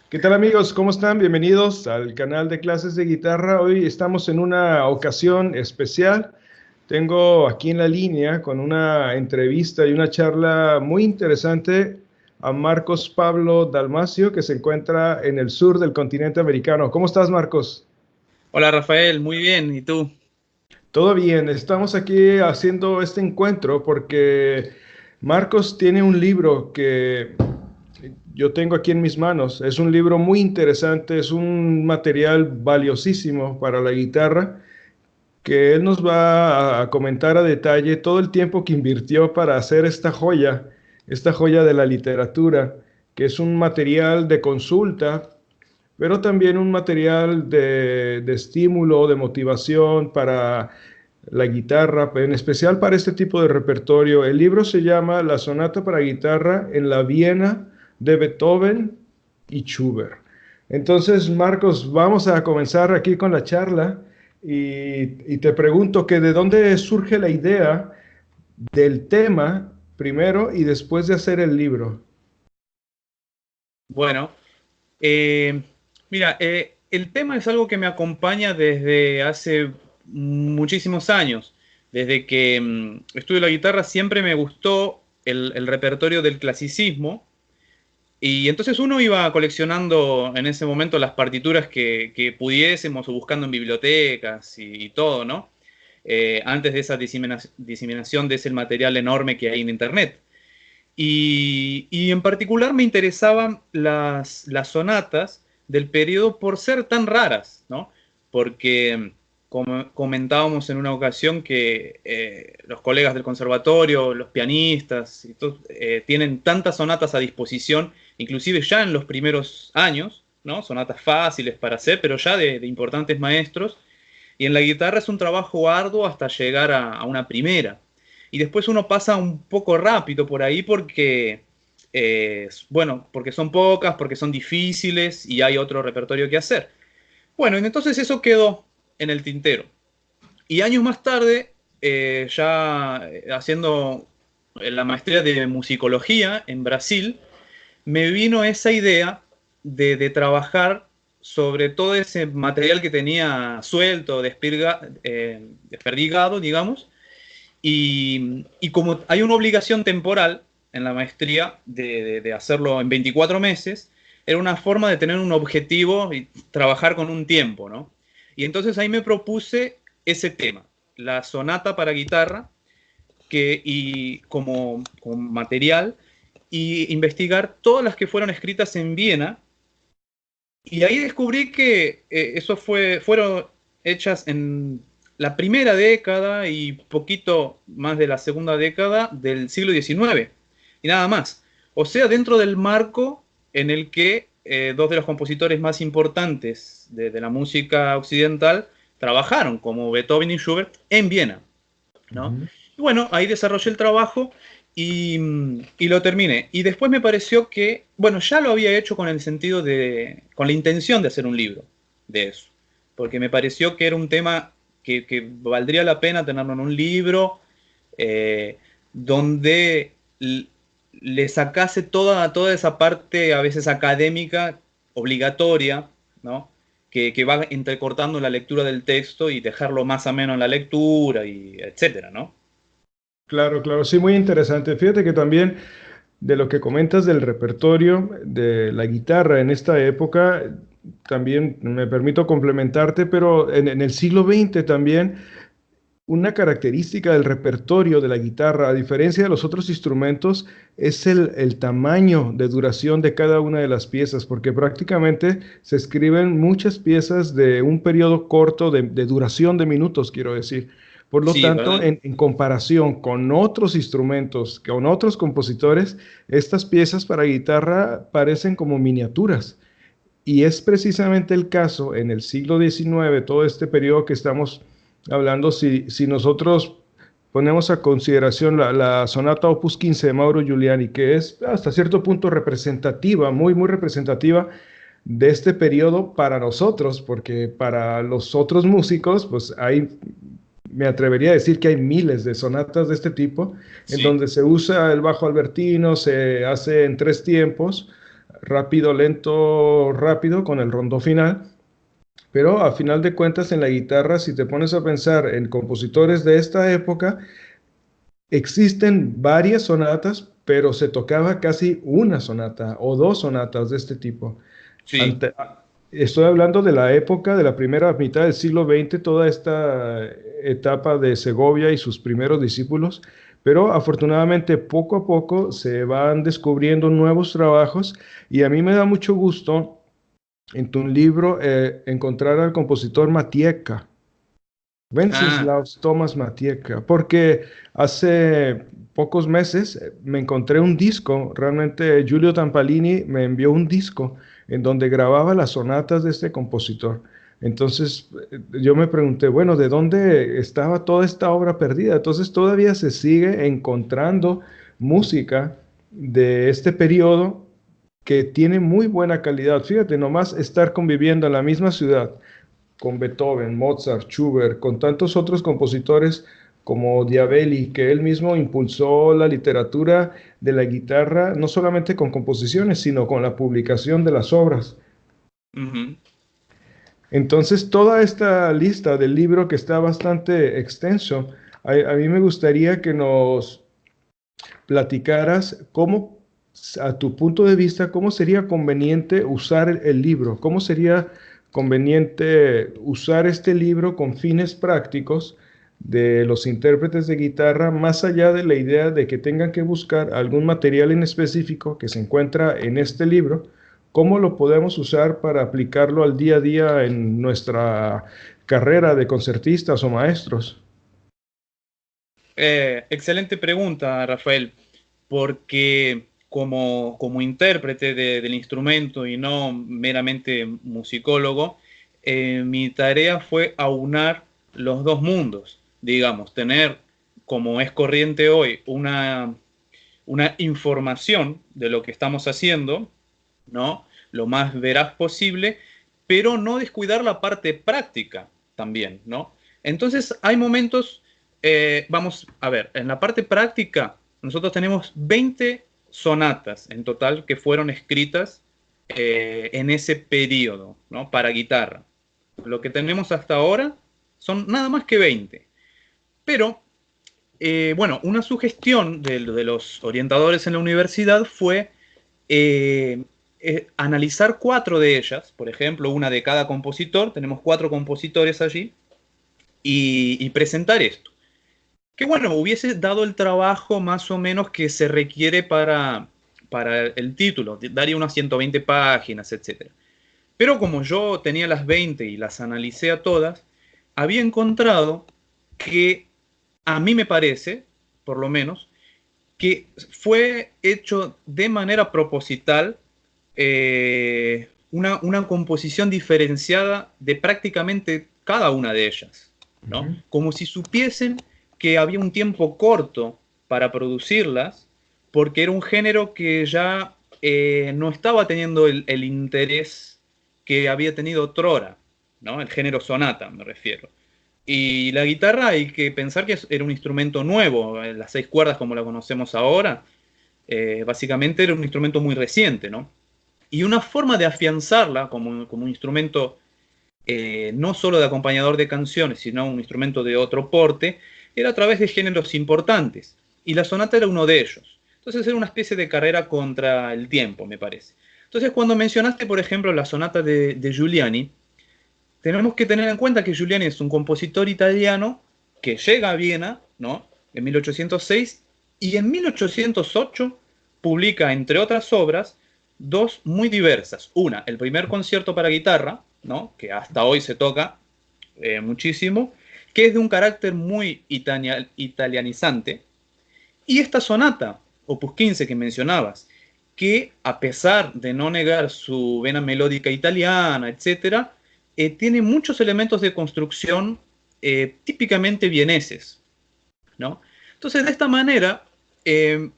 ¿Qué tal amigos? ¿Cómo están? Bienvenidos al canal de clases de guitarra. Hoy estamos en una ocasión especial. Tengo aquí en la línea con una entrevista y una charla muy interesante a Marcos Pablo Dalmacio, que se encuentra en el sur del continente americano. ¿Cómo estás, Marcos? Hola Rafael, muy bien. ¿Y tú? Todo bien, estamos aquí haciendo este encuentro porque Marcos tiene un libro que yo tengo aquí en mis manos. Es un libro muy interesante, es un material valiosísimo para la guitarra que él nos va a comentar a detalle todo el tiempo que invirtió para hacer esta joya de la literatura, que es un material de consulta, pero también un material de estímulo, de motivación para la guitarra, en especial para este tipo de repertorio. El libro se llama La Sonata para Guitarra en la Viena de Beethoven y Schubert. Entonces, Marcos, vamos a comenzar aquí con la charla y te pregunto que de dónde surge la idea del tema primero y después de hacer el libro. Bueno, eh, mira, el tema es algo que me acompaña desde hace muchísimos años. Desde que estudio la guitarra siempre me gustó el repertorio del clasicismo y entonces uno iba coleccionando en ese momento las partituras que pudiésemos o buscando en bibliotecas y todo, ¿no? Antes de esa diseminación de ese material enorme que hay en Internet. Y en particular me interesaban las sonatas del periodo por ser tan raras, ¿no? Porque, como comentábamos en una ocasión, que los colegas del conservatorio, los pianistas, y tienen tantas sonatas a disposición, inclusive ya en los primeros años, ¿no? Sonatas fáciles para hacer, pero ya de importantes maestros. Y en la guitarra es un trabajo arduo hasta llegar a una primera. Y después uno pasa un poco rápido por ahí porque, bueno, porque son pocas, porque son difíciles y hay otro repertorio que hacer. Bueno, y entonces eso quedó en el tintero. Y años más tarde, ya haciendo la maestría de musicología en Brasil, me vino esa idea de trabajar sobre todo ese material que tenía suelto, desperdigado, digamos, y como hay una obligación temporal en la maestría de hacerlo en 24 meses, era una forma de tener un objetivo y trabajar con un tiempo, ¿no? Y entonces ahí me propuse ese tema, la sonata para guitarra, y como material, y investigar todas las que fueron escritas en Viena, y ahí descubrí que fueron hechas en la primera década y poquito más de la segunda década del siglo XIX, y nada más. O sea, dentro del marco en el que dos de los compositores más importantes de la música occidental trabajaron, como Beethoven y Schubert, en Viena, ¿no? Ujú. Y bueno, ahí desarrollé el trabajo y lo terminé. Y después me pareció que, bueno, ya lo había hecho con el sentido con la intención de hacer un libro de eso. Porque me pareció que era un tema que valdría la pena tenerlo en un libro, eh, donde le sacase toda esa parte a veces académica obligatoria, ¿no? Que va entrecortando la lectura del texto y dejarlo más ameno en la lectura, y etcétera, ¿no? Claro, claro, sí, muy interesante. Fíjate que también de lo que comentas del repertorio de la guitarra en esta época, también me permito complementarte, pero en el siglo XX también una característica del repertorio de la guitarra, a diferencia de los otros instrumentos, es el tamaño de duración de cada una de las piezas, porque prácticamente se escriben muchas piezas de un periodo corto de duración de minutos, quiero decir. Por lo Sí, tanto, ¿verdad? en comparación con otros instrumentos, con otros compositores, estas piezas para guitarra parecen como miniaturas. Y es precisamente el caso en el siglo XIX, todo este periodo que estamos hablando, si nosotros ponemos a consideración la sonata Opus 15 de Mauro Giuliani, que es hasta cierto punto representativa, muy, muy representativa de este periodo para nosotros, porque para los otros músicos, pues hay, me atrevería a decir que hay miles de sonatas de este tipo, en Sí, donde se usa el bajo albertino, se hace en tres tiempos, rápido, lento, rápido con el rondó final. Pero a final de cuentas en la guitarra, si te pones a pensar en compositores de esta época, existen varias sonatas, pero se tocaba casi una sonata o dos sonatas de este tipo. Sí. Ante- Estoy hablando de la época de la primera mitad del siglo XX, toda esta etapa de Segovia y sus primeros discípulos, pero afortunadamente poco a poco se van descubriendo nuevos trabajos y a mí me da mucho gusto en tu libro encontrar al compositor Matieca. Ah, Wenceslaus Thomas Matieca, porque hace pocos meses me encontré un disco, realmente Giulio Tampalini me envió un disco en donde grababa las sonatas de este compositor. Entonces yo me pregunté, bueno, ¿de dónde estaba toda esta obra perdida? Entonces todavía se sigue encontrando música de este periodo que tiene muy buena calidad. Fíjate, nomás estar conviviendo en la misma ciudad con Beethoven, Mozart, Schubert, con tantos otros compositores como Diabelli, que él mismo impulsó la literatura de la guitarra, no solamente con composiciones, sino con la publicación de las obras. ujú. Entonces, toda esta lista del libro que está bastante extenso, a mí me gustaría que nos platicaras cómo, a tu punto de vista, cómo sería conveniente usar el libro, cómo sería conveniente usar este libro con fines prácticos de los intérpretes de guitarra, más allá de la idea de que tengan que buscar algún material en específico que se encuentra en este libro, cómo lo podemos usar para aplicarlo al día a día en nuestra carrera de concertistas o maestros. Excelente pregunta, Rafael, porque como intérprete del instrumento y no meramente musicólogo, mi tarea fue aunar los dos mundos, digamos, tener, como es corriente hoy, una información de lo que estamos haciendo, ¿no? Lo más veraz posible, pero no descuidar la parte práctica también, ¿no? Entonces, hay momentos, vamos a ver, en la parte práctica, nosotros tenemos 20 sonatas en total que fueron escritas en ese periodo, ¿no? Para guitarra. Lo que tenemos hasta ahora son nada más que 20. Pero bueno, una sugestión de los orientadores en la universidad fue eh, analizar cuatro de ellas, por ejemplo, una de cada compositor, tenemos cuatro compositores allí, y presentar esto. Que bueno, hubiese dado el trabajo más o menos que se requiere para el título, daría unas 120 páginas, etcétera. Pero como yo tenía las 20 y las analicé a todas, había encontrado que a mí me parece, por lo menos, que fue hecho de manera proposital una composición diferenciada de prácticamente cada una de ellas, ¿no? Ujú. Como si supiesen que había un tiempo corto para producirlas, porque era un género que ya no estaba teniendo el interés que había tenido otrora, ¿no? El género sonata, me refiero. Y la guitarra hay que pensar que era un instrumento nuevo, las seis cuerdas como la conocemos ahora, básicamente era un instrumento muy reciente, ¿no? Y una forma de afianzarla como un instrumento no solo de acompañador de canciones, sino un instrumento de otro porte, era a través de géneros importantes. Y la sonata era uno de ellos. Entonces era una especie de carrera contra el tiempo, me parece. Entonces cuando mencionaste, por ejemplo, la sonata de Giuliani, tenemos que tener en cuenta que Giuliani es un compositor italiano que llega a Viena, ¿no? En 1806 y en 1808 publica, entre otras obras, dos muy diversas. Una, el primer concierto para guitarra, ¿no? Que hasta hoy se toca muchísimo, que es de un carácter muy italianizante. Y esta sonata, Opus 15 que mencionabas, que a pesar de no negar su vena melódica italiana, etcétera, tiene muchos elementos de construcción típicamente vieneses, ¿no? Entonces, de esta manera, eh,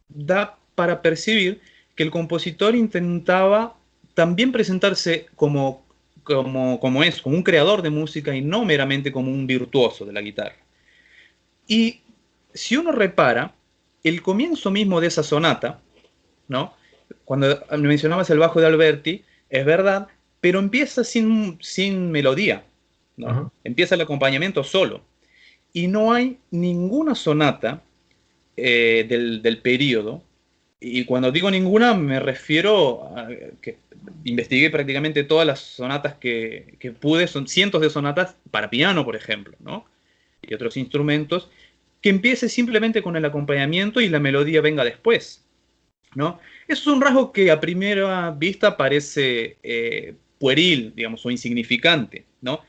da para percibir que el compositor intentaba también presentarse como un creador de música y no meramente como un virtuoso de la guitarra. Y si uno repara, el comienzo mismo de esa sonata, ¿no? cuando mencionabas el bajo de Alberti, es verdad, pero empieza sin melodía, ¿no? Ajá. Empieza el acompañamiento solo. Y no hay ninguna sonata del periodo, y cuando digo ninguna me refiero a que investigué prácticamente todas las sonatas que pude, son cientos de sonatas para piano, por ejemplo, ¿no? Y otros instrumentos, que empiece simplemente con el acompañamiento y la melodía venga después, ¿no? Eso es un rasgo que a primera vista parece pueril, digamos, o insignificante, ¿no?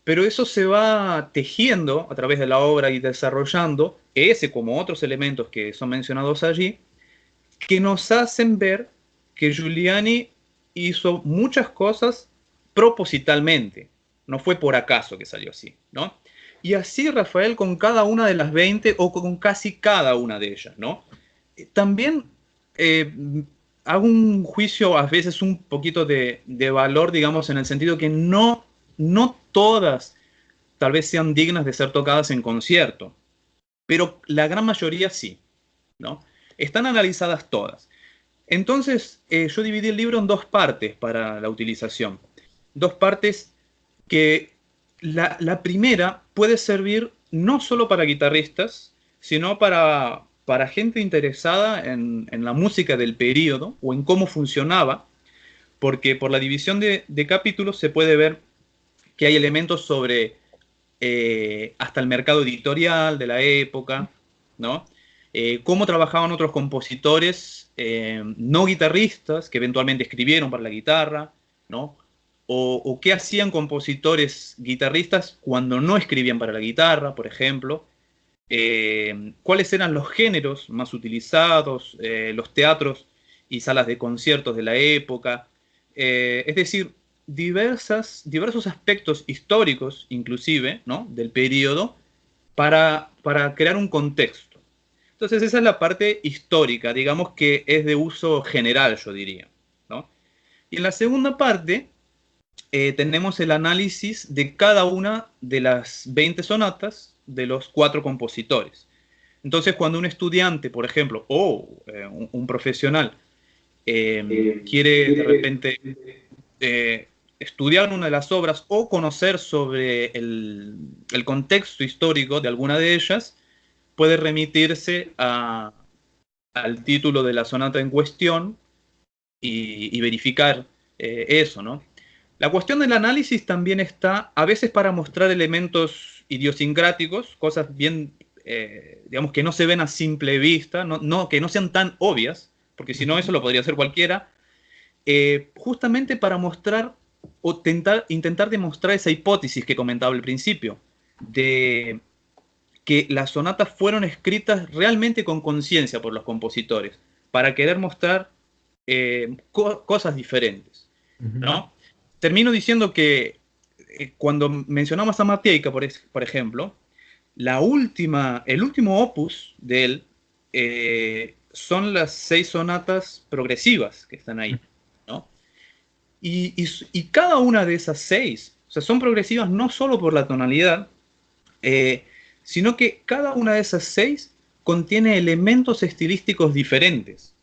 Pero eso se va tejiendo a través de la obra y desarrollando ese como otros elementos que son mencionados allí, que nos hacen ver que Giuliani hizo muchas cosas propositalmente. No fue por acaso que salió así, ¿no? Y así Rafael con cada una de las 20 o con casi cada una de ellas, ¿no? También eh, hago un juicio a veces un poquito de valor, digamos, en el sentido que no todas tal vez sean dignas de ser tocadas en concierto, pero la gran mayoría sí, ¿no? Están analizadas todas. Entonces, yo dividí el libro en dos partes para la utilización. Dos partes que la primera puede servir no solo para guitarristas, sino para gente interesada en la música del periodo o en cómo funcionaba, porque por la división de capítulos se puede ver que hay elementos sobre hasta el mercado editorial de la época, ¿no? Cómo trabajaban otros compositores no guitarristas que eventualmente escribieron para la guitarra, ¿no? O qué hacían compositores guitarristas cuando no escribían para la guitarra, por ejemplo. Cuáles eran los géneros más utilizados, los teatros y salas de conciertos de la época. Es decir, diversos aspectos históricos, inclusive, ¿no? Del periodo, para crear un contexto. Entonces esa es la parte histórica, digamos que es de uso general, yo diría, ¿no? Y en la segunda parte tenemos el análisis de cada una de las 20 sonatas de los cuatro compositores. Entonces, cuando un estudiante, por ejemplo, o un profesional quiere de repente estudiar una de las obras o conocer sobre el contexto histórico de alguna de ellas, puede remitirse al título de la sonata en cuestión y verificar eso, ¿no? La cuestión del análisis también está a veces para mostrar elementos idiosincráticos, cosas bien, digamos, que no se ven a simple vista, que no sean tan obvias, porque si no eso lo podría hacer cualquiera, justamente para mostrar o intentar demostrar esa hipótesis que comentaba al principio, de que las sonatas fueron escritas realmente con conciencia por los compositores, para querer mostrar cosas diferentes, Ujú. ¿no? Termino diciendo que cuando mencionamos a Matejka, por ejemplo, el último opus de él son las 6 sonatas progresivas que están ahí, ¿no? Y cada una de esas 6, o sea, son progresivas no solo por la tonalidad, eh, sino que cada una de esas 6 contiene elementos estilísticos diferentes.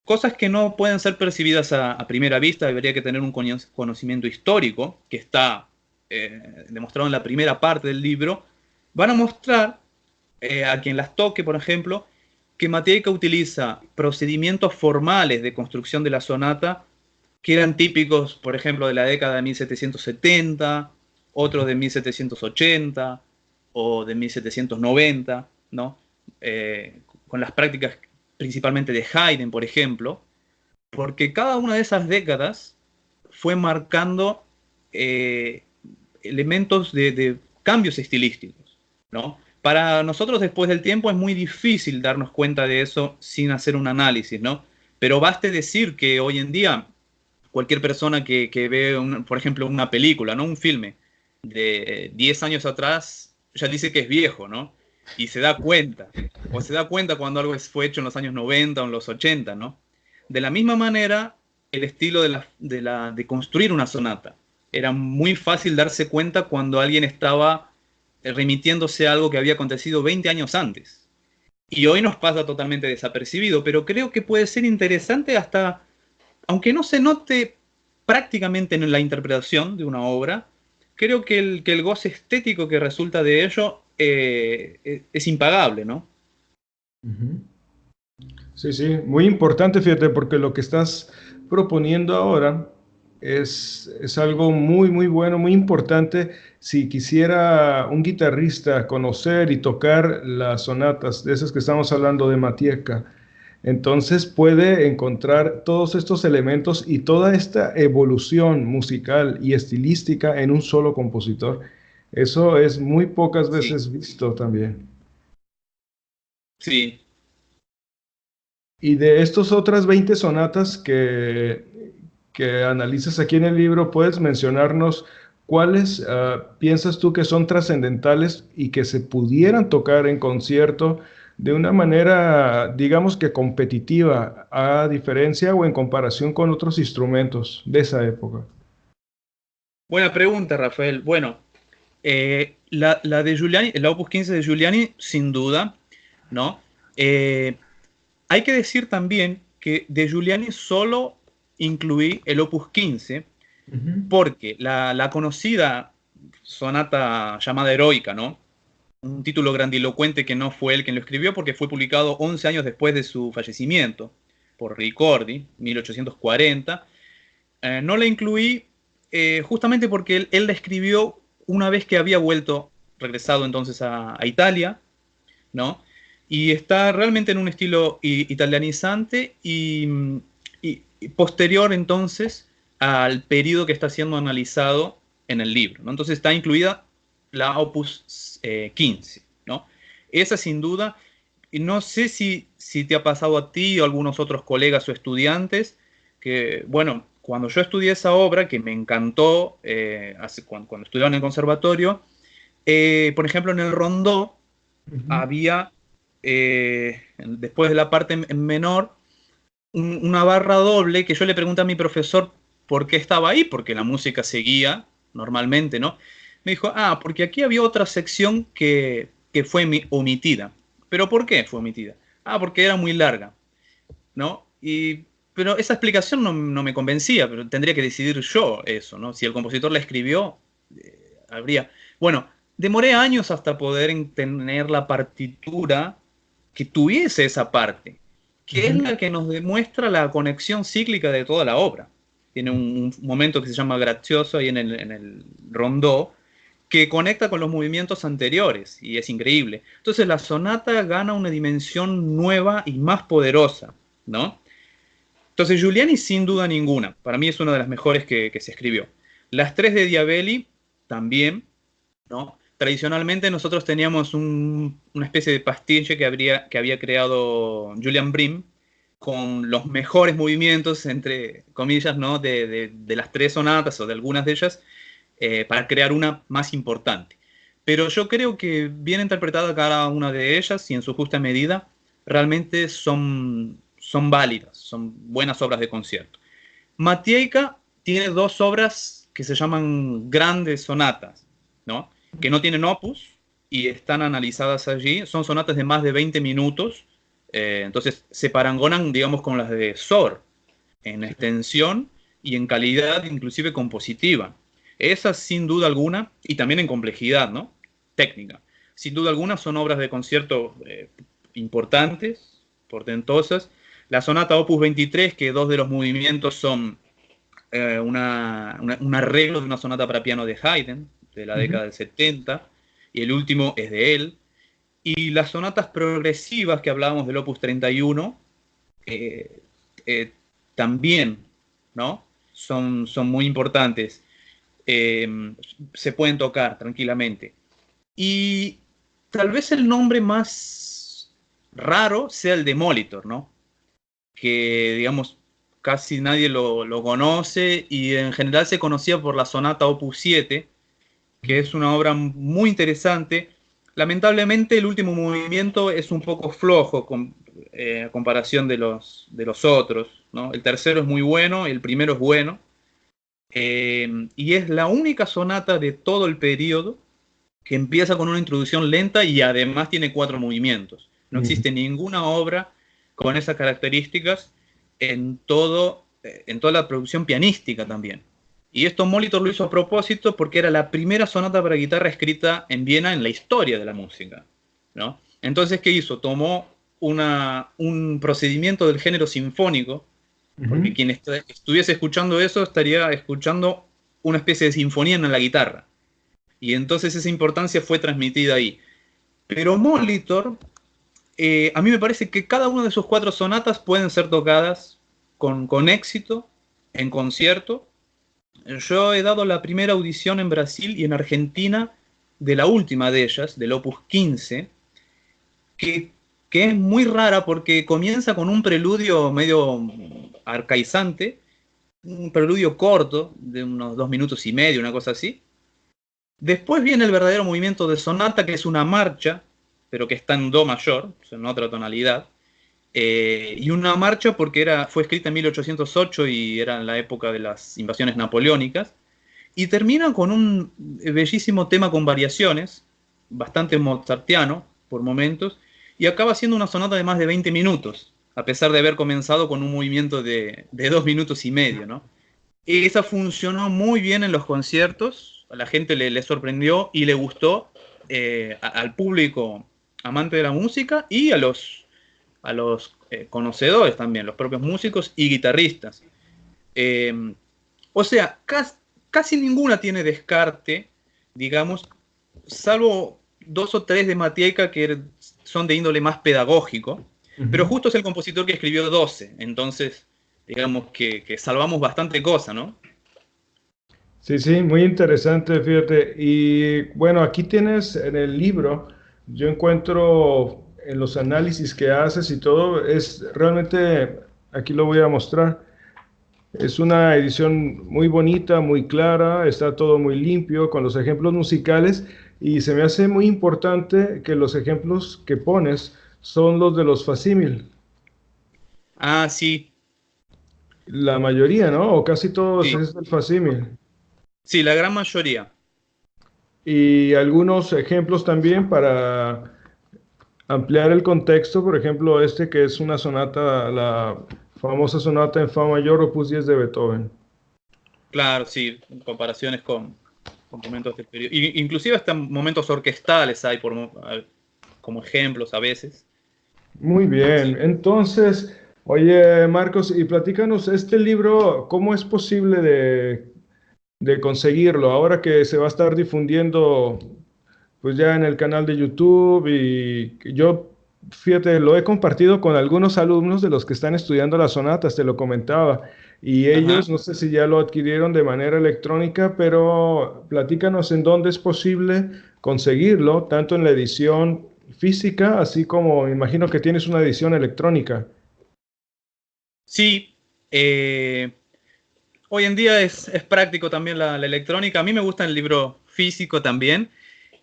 Cosas que no pueden ser percibidas a primera vista, debería que tener un conocimiento histórico, que está demostrado en la primera parte del libro, van a mostrar a quien las toque, por ejemplo, que Matejka utiliza procedimientos formales de construcción de la sonata que eran típicos, por ejemplo, de la década de 1770, otros de 1780 o de 1790, ¿no? Con las prácticas principalmente de Haydn, por ejemplo, porque cada una de esas décadas fue marcando eh, elementos de cambios estilísticos, ¿no? Para nosotros después del tiempo es muy difícil darnos cuenta de eso sin hacer un análisis, ¿no? Pero baste decir que hoy en día cualquier persona que ve, por ejemplo, una película, ¿no? Un filme de 10 años atrás ya dice que es viejo, ¿no? Y se da cuenta, o se da cuenta cuando algo fue hecho en los años 90 o en los 80, ¿no? De la misma manera, el estilo de construir una sonata. Era muy fácil darse cuenta cuando alguien estaba remitiéndose a algo que había acontecido 20 años antes. y hoy nos pasa totalmente desapercibido, pero creo que puede ser interesante hasta, aunque no se note prácticamente en la interpretación de una obra, creo que el goce estético que resulta de ello es impagable, ¿no? Ujú. Sí, sí, muy importante, fíjate, porque lo que estás proponiendo ahora es algo muy, muy bueno, muy importante. Si quisiera un guitarrista conocer y tocar las sonatas de esas que estamos hablando de Matieka, entonces puede encontrar todos estos elementos y toda esta evolución musical y estilística en un solo compositor. Eso es muy pocas Sí, veces visto también. sí. Y de estas otras 20 sonatas que analizas aquí en el libro, ¿puedes mencionarnos cuáles piensas tú que son trascendentales y que se pudieran tocar en concierto de una manera, digamos que competitiva, a diferencia o en comparación con otros instrumentos de esa época? Buena pregunta, Rafael. Bueno, la de Giuliani, el Opus 15 de Giuliani, sin duda, ¿no? Eh, Hay que decir también que de Giuliani solo incluí el Opus 15 Ujú, porque la conocida sonata llamada Heroica, ¿no? Un título grandilocuente que no fue él quien lo escribió porque fue publicado 11 años después de su fallecimiento por Ricordi, 1840. No la incluí justamente porque él la escribió una vez que había vuelto, regresado entonces a Italia, ¿no? Y está realmente en un estilo italianizante y posterior entonces al periodo que está siendo analizado en el libro, ¿no? Entonces está incluida la Opus 15, ¿no? Esa sin duda, y no sé si te ha pasado a ti o a algunos otros colegas o estudiantes, que, bueno, cuando yo estudié esa obra, que me encantó cuando estudiaba en el conservatorio, por ejemplo, en el rondó, ujú. había, después de la parte en menor, una barra doble que yo le pregunté a mi profesor por qué estaba ahí, porque la música seguía normalmente, ¿no? Me dijo, ah, porque aquí había otra sección que fue omitida. ¿Pero por qué fue omitida? Ah, porque era muy larga, ¿no? Pero esa explicación no me convencía, pero tendría que decidir yo eso, ¿no? Si el compositor la escribió, habría... Bueno, demoré años hasta poder tener la partitura que tuviese esa parte, que es Ujú. la que nos demuestra la conexión cíclica de toda la obra. Tiene un momento que se llama gracioso ahí en el rondó, que conecta con los movimientos anteriores y es increíble. Entonces la sonata gana una dimensión nueva y más poderosa, ¿no? Entonces Giuliani sin duda ninguna, para mí es una de las mejores que se escribió. Las tres de Diabelli también, ¿no? Tradicionalmente nosotros teníamos una especie de pastiche que había creado Julian Brim con los mejores movimientos, entre comillas, ¿no? De las tres sonatas o de algunas de ellas, para crear una más importante. Pero yo creo que bien interpretada cada una de ellas y en su justa medida, realmente son válidas, son buenas obras de concierto. Matejka tiene dos obras que se llaman grandes sonatas, ¿no? Que no tienen opus y están analizadas allí. Son sonatas de más de 20 minutos, entonces se parangonan, digamos, con las de Sor en extensión y en calidad inclusive compositiva. Esas sin duda alguna, y también en complejidad, ¿no? Técnica. Sin duda alguna son obras de concierto importantes, portentosas. La sonata Opus 23, que dos de los movimientos son un arreglo de una sonata para piano de Haydn, de la Ujú. década del 70, y el último es de él. Y las sonatas progresivas que hablábamos del Opus 31, eh, eh, también, ¿no? Son muy importantes. Se pueden tocar tranquilamente. Y tal vez el nombre más raro sea el de Molitor, ¿no? Que, digamos, casi nadie lo conoce y en general se conocía por la sonata Opus 7, que es una obra muy interesante. Lamentablemente el último movimiento es un poco flojo a comparación de los otros, ¿no? El tercero es muy bueno, el primero es bueno, y es la única sonata de todo el periodo que empieza con una introducción lenta y además tiene cuatro movimientos. No existe ninguna obra con esas características en toda la producción pianística también. Y esto Molitor lo hizo a propósito porque era la primera sonata para guitarra escrita en Viena en la historia de la música, ¿no? Entonces, ¿qué hizo? Tomó un procedimiento del género sinfónico, porque quien estuviese escuchando eso estaría escuchando una especie de sinfonía en la guitarra. Y entonces esa importancia fue transmitida ahí. Pero Molitor, a mí me parece que cada una de sus 4 sonatas pueden ser tocadas con éxito en concierto. Yo he dado la primera audición en Brasil y en Argentina de la última de ellas, del Opus 15, que, que es muy rara porque comienza con un preludio medio arcaizante, un preludio corto, de unos 2 minutos y medio, una cosa así. Después viene el verdadero movimiento de sonata, que es una marcha, pero que está en do mayor, o sea, en otra tonalidad. Y una marcha porque fue escrita en 1808 y era en la época de las invasiones napoleónicas. Y termina con un bellísimo tema con variaciones, bastante mozartiano por momentos, y acaba siendo una sonata de más de 20 minutos, a pesar de haber comenzado con un movimiento de 2 minutos y medio, ¿no? Esa funcionó muy bien en los conciertos, a la gente le sorprendió y le gustó, al público amante de la música y a los conocedores también, los propios músicos y guitarristas. O sea, casi ninguna tiene descarte, digamos, salvo 2 o 3 de Matejka que son de índole más pedagógico, pero justo es el compositor que escribió 12, entonces digamos que salvamos bastante cosa, ¿no? Sí, sí, muy interesante, fíjate. Y bueno, aquí tienes en el libro, yo encuentro en los análisis que haces y todo, es realmente, aquí lo voy a mostrar, es una edición muy bonita, muy clara, está todo muy limpio con los ejemplos musicales y se me hace muy importante que los ejemplos que pones son los de los facímil. Ah, sí, La mayoría, ¿no? O casi todos sí, es el facímil. sí, la gran mayoría. Y algunos ejemplos también para ampliar el contexto, por ejemplo, este que es una sonata, la famosa sonata en fa mayor, opus 10 de Beethoven. Claro, sí, en comparaciones con momentos del periodo. Inclusive hasta momentos orquestales hay como ejemplos a veces. Muy bien, Sí. entonces, oye Marcos, y platícanos, este libro, ¿cómo es posible de conseguirlo ahora que se va a estar difundiendo pues ya en el canal de YouTube? Y yo, fíjate, lo he compartido con algunos alumnos de los que están estudiando las sonatas, te lo comentaba, y Ajá. ellos no sé si ya lo adquirieron de manera electrónica, pero platícanos en dónde es posible conseguirlo, tanto en la edición física, así como imagino que tienes una edición electrónica. Sí, hoy en día es práctico también la electrónica. A mí me gusta el libro físico también,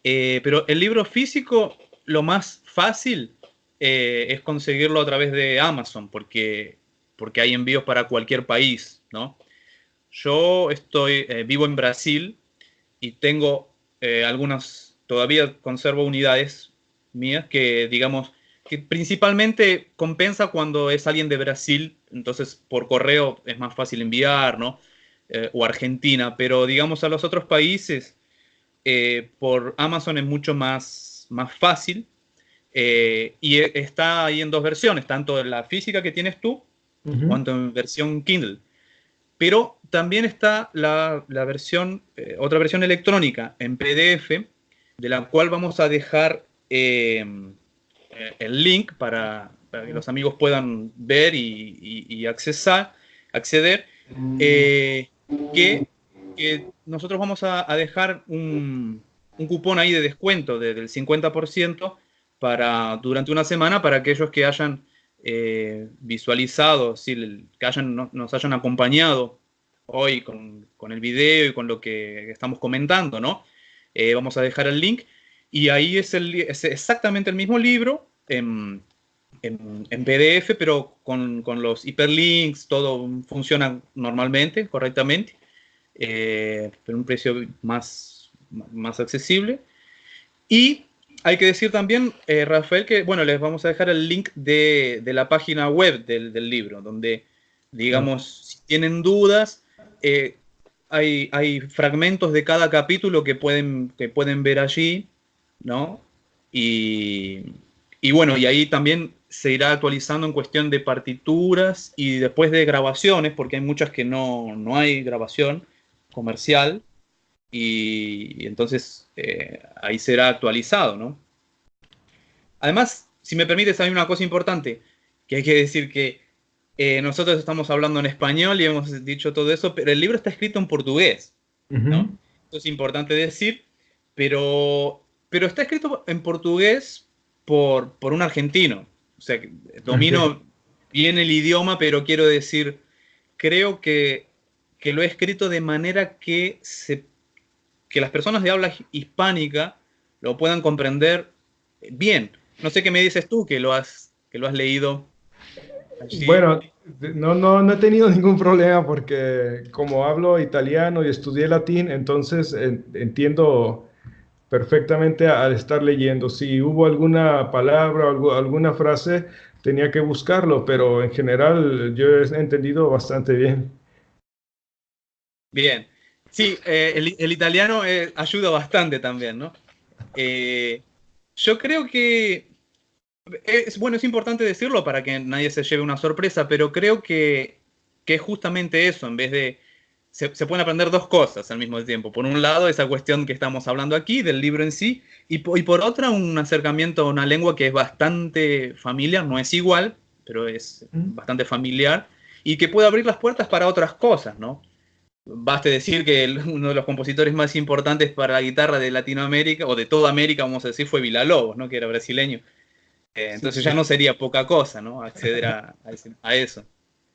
pero el libro físico, lo más fácil es conseguirlo a través de Amazon, porque hay envíos para cualquier país, ¿no? Yo vivo en Brasil y tengo todavía conservo unidades mías que, digamos, que principalmente compensa cuando es alguien de Brasil, entonces por correo es más fácil enviar, ¿no? O Argentina, pero digamos a los otros países, por Amazon es mucho más fácil, y está ahí en 2 versiones, tanto en la física que tienes tú, Ujú. cuanto en versión Kindle. Pero también está otra versión electrónica en PDF, de la cual vamos a dejar el link para que los amigos puedan ver y acceder, eh, que, que nosotros vamos a dejar un cupón ahí de descuento del 50% durante una semana para aquellos que hayan visualizado, sí, nos hayan acompañado hoy con el video y con lo que estamos comentando, ¿no? Vamos a dejar el link y ahí es exactamente el mismo libro en PDF, pero con los hiperlinks, todo funciona normalmente, correctamente, pero un precio más accesible. Y hay que decir también, Rafael, que bueno, les vamos a dejar el link de la página web del libro, donde, Ah, digamos, si tienen dudas, hay fragmentos de cada capítulo que pueden ver allí, ¿no? Y, y bueno, y ahí también se irá actualizando en cuestión de partituras y después de grabaciones, porque hay muchas que no hay grabación comercial, y entonces ahí será actualizado, ¿no? Además, si me permites, hay una cosa importante, que hay que decir que nosotros estamos hablando en español y hemos dicho todo eso, pero el libro está escrito en portugués, ¿no? ujú. Eso es importante decir, pero está escrito en portugués por un argentino. O sea, que Ok. domino bien el idioma, pero quiero decir, creo que lo he escrito de manera que las personas de habla hispánica lo puedan comprender bien. No sé qué me dices tú que lo has leído allí. Bueno, no he tenido ningún problema porque como hablo italiano y estudié latín, entonces entiendo perfectamente al estar leyendo. Si hubo alguna palabra o alguna frase, tenía que buscarlo, pero en general yo he entendido bastante bien. Bien. Sí, el italiano ayuda bastante también, ¿no? Eh, yo creo que bueno, es importante decirlo para que nadie se lleve una sorpresa, pero creo que es justamente eso, en vez de... Se pueden aprender dos cosas al mismo tiempo. Por un lado, esa cuestión que estamos hablando aquí, del libro en sí, y por otra, un acercamiento a una lengua que es bastante familiar, no es igual, pero es Mm. bastante familiar, y que puede abrir las puertas para otras cosas, ¿no? Baste decir que uno de los compositores más importantes para la guitarra de Latinoamérica, o de toda América, vamos a decir, fue Villa-Lobos, ¿no? Que era brasileño. Sí, Entonces ya no sería poca cosa, ¿no? Acceder a eso.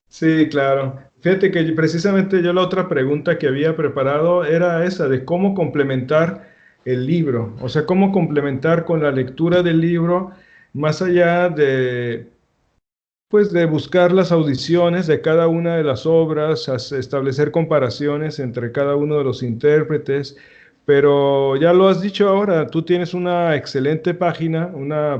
sí, claro. Fíjate que precisamente yo la otra pregunta que había preparado era esa de cómo complementar el libro, o sea, cómo complementar con la lectura del libro, más allá de, pues, de buscar las audiciones de cada una de las obras, establecer comparaciones entre cada uno de los intérpretes, pero ya lo has dicho ahora, tú tienes una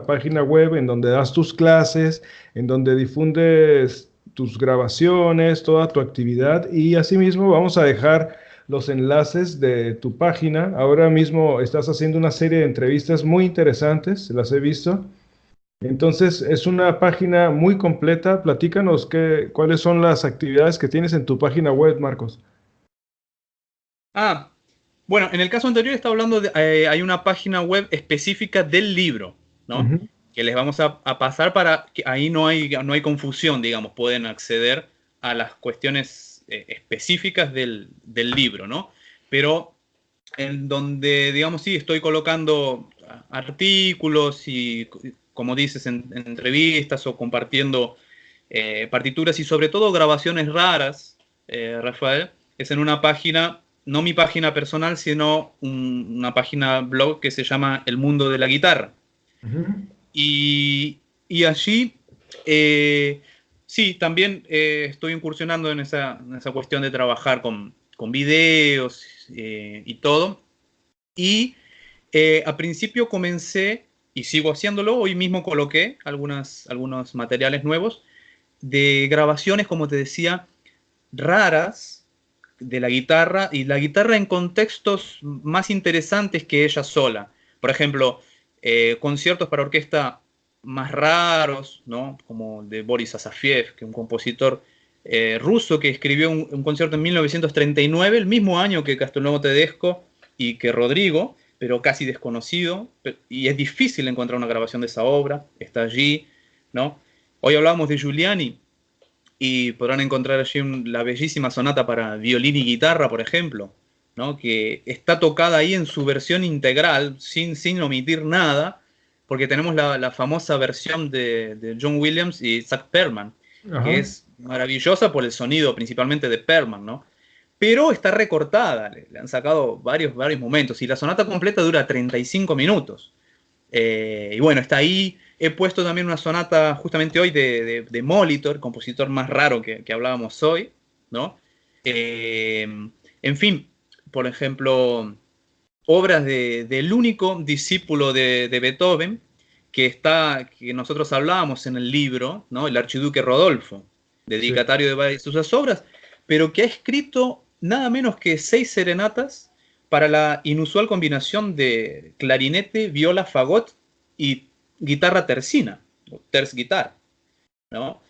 página web en donde das tus clases, en donde difundes tus grabaciones, toda tu actividad y asimismo vamos a dejar los enlaces de tu página. Ahora mismo estás haciendo una serie de entrevistas muy interesantes, las he visto. Entonces, es una página muy completa. Platícanos cuáles son las actividades que tienes en tu página web, Marcos. Ah, bueno, en el caso anterior estaba hablando hay una página web específica del libro, ¿no? Ujú. Que les vamos a pasar para que ahí no hay confusión, digamos, pueden acceder a las cuestiones específicas del libro, ¿no? Pero en donde, digamos, sí, estoy colocando artículos y, como dices, en entrevistas o compartiendo partituras y sobre todo grabaciones raras, Rafael, es en una página, no mi página personal, sino una página blog que se llama El Mundo de la Guitarra. Ujú. Y allí, sí, también estoy incursionando en esa cuestión de trabajar con videos y todo. Y a principio comencé, y sigo haciéndolo, hoy mismo coloqué algunos materiales nuevos de grabaciones, como te decía, raras de la guitarra y la guitarra en contextos más interesantes que ella sola. Por ejemplo, conciertos para orquesta más raros, ¿no? Como el de Boris Asafiev, que es un compositor ruso que escribió un concierto en 1939, el mismo año que Castelnuovo Tedesco y que Rodrigo, pero casi desconocido, y es difícil encontrar una grabación de esa obra, está allí, ¿no? Hoy hablábamos de Giuliani, y podrán encontrar allí la bellísima sonata para violín y guitarra, por ejemplo, ¿no? Que está tocada ahí en su versión integral, sin omitir nada, porque tenemos la famosa versión de John Williams y Zach Perlman, que Ajá. es maravillosa por el sonido principalmente de Perlman, ¿no? Pero está recortada, le han sacado varios momentos, y la sonata completa dura 35 minutos. Y bueno, está ahí. He puesto también una sonata justamente hoy de Molitor, compositor más raro que hablábamos hoy, ¿no? En fin, por ejemplo, obras del único discípulo de Beethoven que nosotros hablábamos en el libro, ¿no? El archiduque Rodolfo, Sí. dedicatario de varias de sus obras, pero que ha escrito nada menos que 6 serenatas para la inusual combinación de clarinete, viola, fagot y guitarra tercina, o terz guitar, ¿no?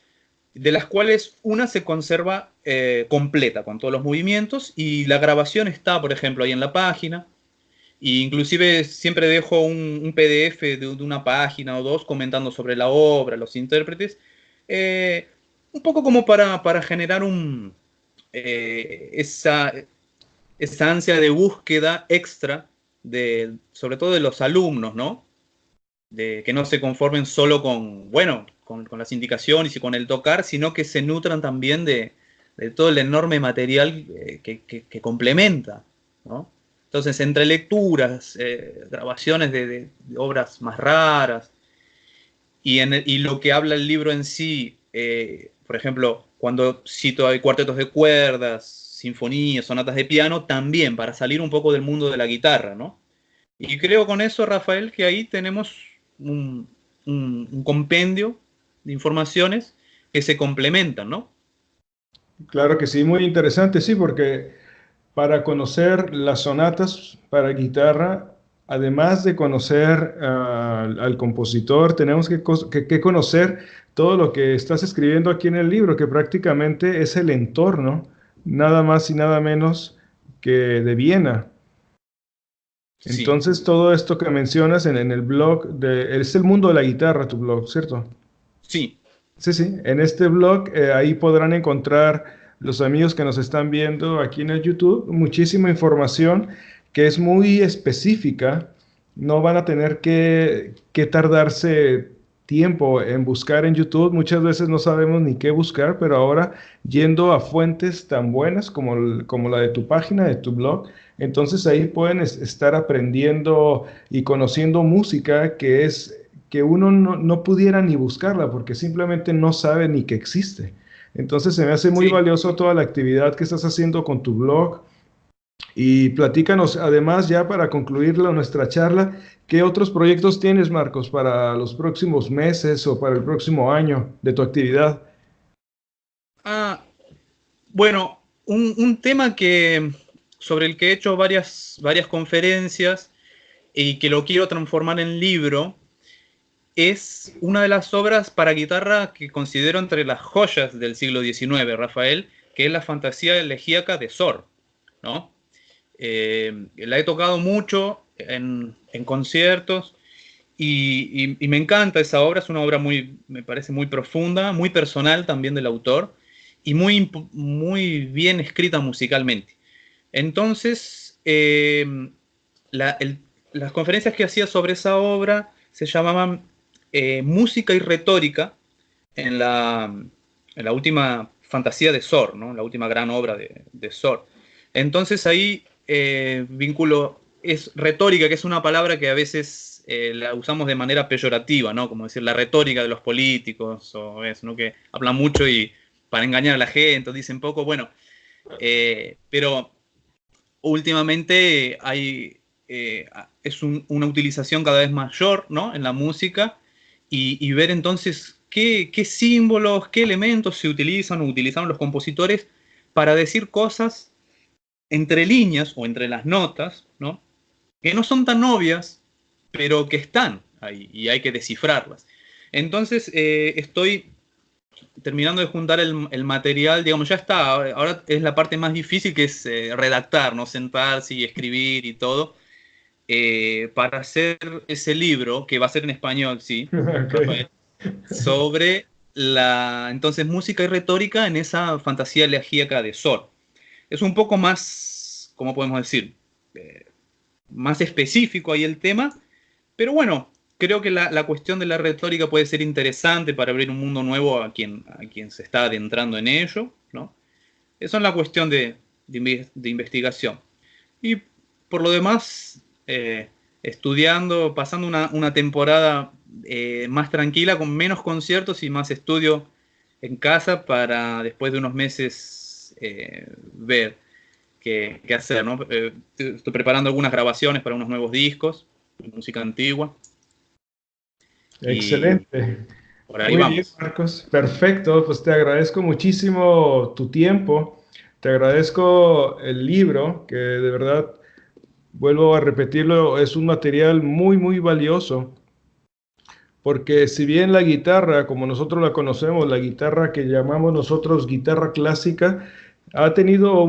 De las cuales una se conserva completa, con todos los movimientos, y la grabación está, por ejemplo, ahí en la página. Y inclusive siempre dejo un PDF de una página o dos comentando sobre la obra, los intérpretes, eh, un poco como para generar esa ansia de búsqueda extra, sobre todo de los alumnos, ¿no? De que no se conformen solo con, bueno, con las indicaciones y con el tocar, sino que se nutran también de todo el enorme material que complementa, ¿no? Entonces, entre lecturas, grabaciones de obras más raras y lo que habla el libro en sí, por ejemplo, cuando cito hay cuartetos de cuerdas, sinfonías, sonatas de piano, también para salir un poco del mundo de la guitarra, ¿no? Y creo con eso, Rafael, que ahí tenemos un, un compendio de informaciones que se complementan, ¿no? Claro que sí, muy interesante, sí, porque para conocer las sonatas para guitarra, además de conocer al compositor, tenemos que conocer todo lo que estás escribiendo aquí en el libro, que prácticamente es el entorno, nada más y nada menos que de Viena. Sí, Entonces, todo esto que mencionas en el blog, es el mundo de la guitarra, tu blog, ¿cierto? sí, Sí, sí, en este blog ahí podrán encontrar los amigos que nos están viendo aquí en el YouTube muchísima información que es muy específica. No van a tener que tardarse tiempo en buscar en YouTube. Muchas veces no sabemos ni qué buscar, pero ahora yendo a fuentes tan buenas como, como la de tu página, de tu blog, entonces ahí pueden estar aprendiendo y conociendo música que uno no pudiera ni buscarla porque simplemente no sabe ni que existe. Entonces se me hace muy sí. valioso toda la actividad que estás haciendo con tu blog y platícanos además ya para concluir nuestra charla, ¿qué otros proyectos tienes, Marcos, para los próximos meses o para el próximo año de tu actividad? Ah, bueno, un tema sobre el que he hecho varias conferencias y que lo quiero transformar en libro, es una de las obras para guitarra que considero entre las joyas del siglo XIX, Rafael, que es la fantasía elegíaca de Sor, ¿no? La he tocado mucho en conciertos y me encanta esa obra, es una obra me parece muy profunda, muy personal también del autor y muy bien escrita musicalmente. Entonces, la- el- las conferencias que hacía sobre esa obra se llamaban Música y Retórica en la última fantasía de Sor, ¿no? La última gran obra de Sor. Entonces ahí vínculo es retórica, que es una palabra que a veces la usamos de manera peyorativa, ¿no? Como decir la retórica de los políticos, o eso, ¿no? Que hablan mucho y para engañar a la gente, dicen poco, bueno, pero últimamente es una utilización cada vez mayor, ¿no? En la música y ver entonces qué símbolos, qué elementos se utilizan o utilizaron los compositores para decir cosas entre líneas o entre las notas, ¿no? Que no son tan obvias, pero que están ahí y hay que descifrarlas. Entonces estoy terminando de juntar el material, digamos, ya está, ahora es la parte más difícil que es redactar, ¿no? Sentarse y escribir y todo, para hacer ese libro, que va a ser en español, sí, Ok. Rafael, sobre entonces, música y retórica en esa fantasía elegíaca de Sor. Es un poco más, ¿cómo podemos decir? Eh, Más específico ahí el tema, pero bueno, creo que la cuestión de la retórica puede ser interesante para abrir un mundo nuevo a quien se está adentrando en ello, ¿no? Eso es la cuestión de investigación. Y por lo demás, estudiando, pasando una temporada más tranquila, con menos conciertos y más estudio en casa para después de unos meses ver que hacer, ¿no? Estoy preparando algunas grabaciones para unos nuevos discos de música antigua. Excelente. Por ahí Muy bien, vamos. Marcos. Perfecto. Pues te agradezco muchísimo tu tiempo. Te agradezco el libro, que de verdad, vuelvo a repetirlo, es un material muy, muy valioso. Porque si bien la guitarra, como nosotros la conocemos, la guitarra que llamamos nosotros guitarra clásica, ha tenido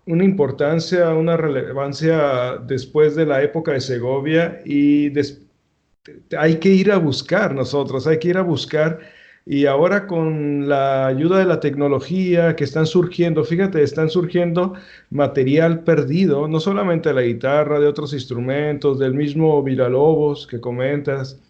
una importancia, una relevancia después de la época de Segovia y hay que ir a buscar nosotros, hay que ir a buscar. Y ahora con la ayuda de la tecnología que están surgiendo, fíjate, están surgiendo material perdido, no solamente de la guitarra, de otros instrumentos, del mismo Villalobos que comentas.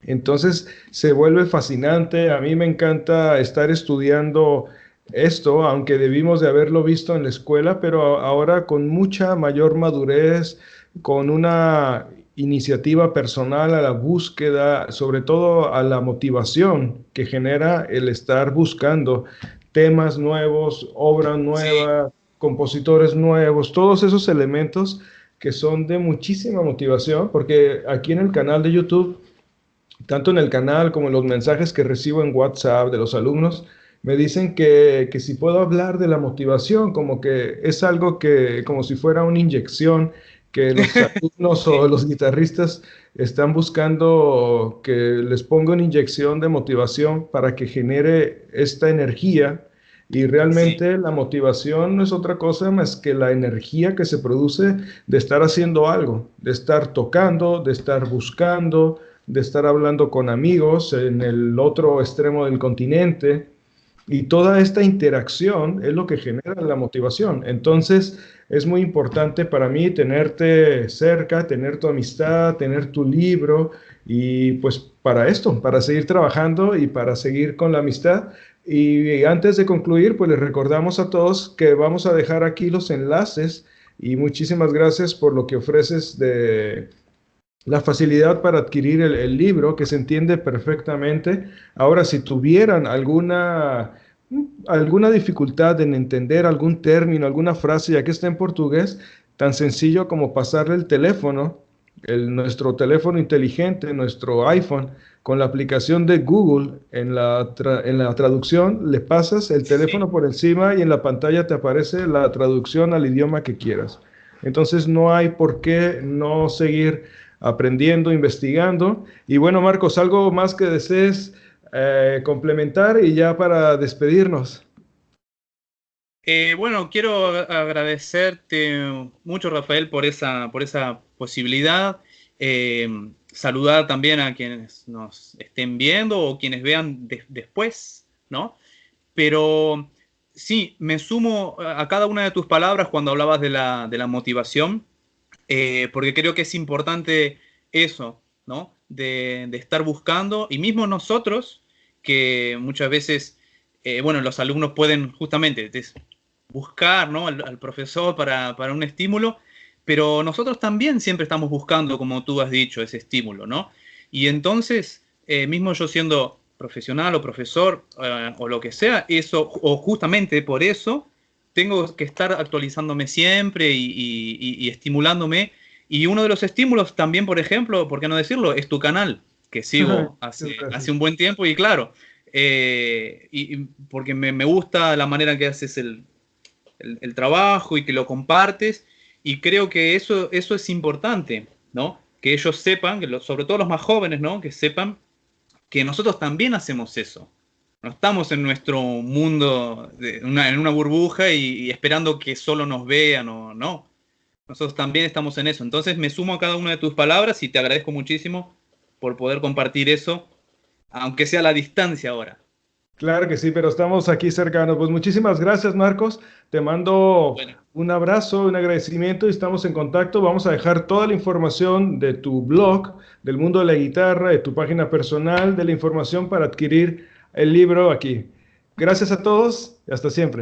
Entonces se vuelve fascinante. A mí me encanta estar estudiando esto, aunque debimos de haberlo visto en la escuela, pero ahora con mucha mayor madurez, con una iniciativa personal a la búsqueda, sobre todo a la motivación que genera el estar buscando temas nuevos, obras Sí, nuevas, compositores nuevos, todos esos elementos que son de muchísima motivación, porque aquí en el canal de YouTube tanto en el canal como en los mensajes que recibo en WhatsApp de los alumnos, me dicen que si puedo hablar de la motivación, como que es algo que, como si fuera una inyección, que los alumnos o sí, los guitarristas están buscando que les ponga una inyección de motivación para que genere esta energía. Y sí, realmente la motivación no es otra cosa más que la energía que se produce de estar haciendo algo, de estar tocando, de estar buscando, de estar hablando con amigos en el otro extremo del continente. Y toda esta interacción es lo que genera la motivación. Entonces, es muy importante para mí tenerte cerca, tener tu amistad, tener tu libro y pues para esto, para seguir trabajando y para seguir con la amistad. Y antes de concluir, pues les recordamos a todos que vamos a dejar aquí los enlaces y muchísimas gracias por lo que ofreces de la facilidad para adquirir el libro, que se entiende perfectamente. Ahora, si tuvieran alguna dificultad en entender algún término, alguna frase, ya que está en portugués, tan sencillo como pasarle el teléfono, nuestro teléfono inteligente, nuestro iPhone, con la aplicación de Google en la traducción, le pasas el sí. teléfono por encima y en la pantalla te aparece la traducción al idioma que quieras. Entonces no hay por qué no seguir aprendiendo, investigando. Y bueno, Marcos, algo más que desees complementar y ya para despedirnos. Bueno, quiero agradecerte mucho, Rafael, por esa posibilidad. Eh, Saludar también a quienes nos estén viendo o quienes vean después, ¿no? Pero sí, me sumo a cada una de tus palabras cuando hablabas de la motivación, porque creo que es importante eso, ¿no? De estar buscando, y mismo nosotros, que muchas veces, bueno, los alumnos pueden justamente buscar, ¿no? Al profesor para un estímulo, pero nosotros también siempre estamos buscando, como tú has dicho, ese estímulo, ¿no? Y entonces, mismo yo siendo profesional o profesor o lo que sea, eso, o justamente por eso, tengo que estar actualizándome siempre y estimulándome. Y uno de los estímulos también, por ejemplo, ¿por qué no decirlo? Es tu canal, que sigo Muchas hace gracias. un buen tiempo y claro, porque me gusta la manera que haces el trabajo y que lo compartes, y creo que eso es importante, ¿no? Que ellos sepan, sobre todo los más jóvenes, ¿no? Que sepan que nosotros también hacemos eso. No estamos en nuestro mundo, en una burbuja y esperando que solo nos vean o no. Nosotros también estamos en eso. Entonces me sumo a cada una de tus palabras y te agradezco muchísimo por poder compartir eso, aunque sea a la distancia ahora. Claro que sí, pero estamos aquí cercanos. Pues muchísimas gracias, Marcos. Te mando Bueno, un abrazo, un agradecimiento y estamos en contacto. Vamos a dejar toda la información de tu blog, del mundo de la guitarra, de tu página personal, de la información para adquirir el libro aquí. Gracias a todos y hasta siempre.